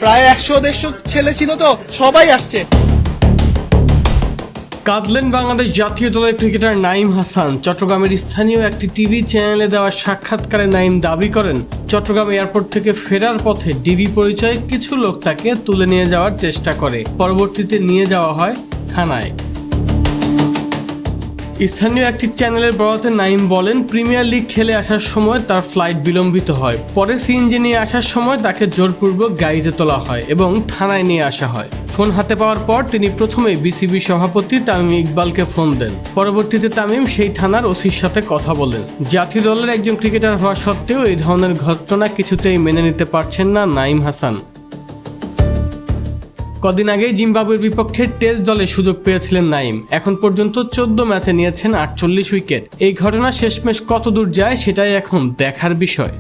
প্রায় 100-150 ছেলে ছিল, তো সবাই আসছে। কাঁদলেন বাংলাদেশ জাতীয় দলের ক্রিকেটার নাঈম হাসান। চট্টগ্রামের স্থানীয় একটি টিভি চ্যানেলে দেওয়া সাক্ষাৎকারে নাঈম দাবি করেন, চট্টগ্রাম এয়ারপোর্ট থেকে ফেরার পথে ডিবি পরিচয়ে কিছু লোক তাকে তুলে নিয়ে যাওয়ার চেষ্টা করে। পরবর্তীতে নিয়ে যাওয়া হয় থানায়। স্থানীয় একটি চ্যানেলের বরাতে নাঈম বলেন, প্রিমিয়ার লিগ খেলে আসার সময় তার ফ্লাইট বিলম্বিত হয়। পরে সিএনজি নিয়ে আসার সময় তাকে জোরপূর্বক গাড়িতে তোলা হয় এবং থানায় নিয়ে আসা হয়। ফোন হাতে পাওয়ার পর তিনি প্রথমে বিসিবি সভাপতি তামিম ইকবালকে ফোন দেন। পরবর্তীতে তামিম সেই থানার ওসির সাথে কথা বলেন। জাতীয় দলের একজন ক্রিকেটার হওয়া সত্ত্বেও এই ধরনের ঘটনা কিছুতেই মেনে নিতে পারছেন না নাঈম হাসান। কদিন আগেই জিম্বাবুয়ের বিপক্ষে টেস্ট দলে সুযোগ পেয়েছিলেন নাঈম। এখন পর্যন্ত 14 ম্যাচে নিয়েছেন 48 উইকেট। এই ঘটনা শেষমেশ কতদূর যায় সেটাই এখন দেখার বিষয়।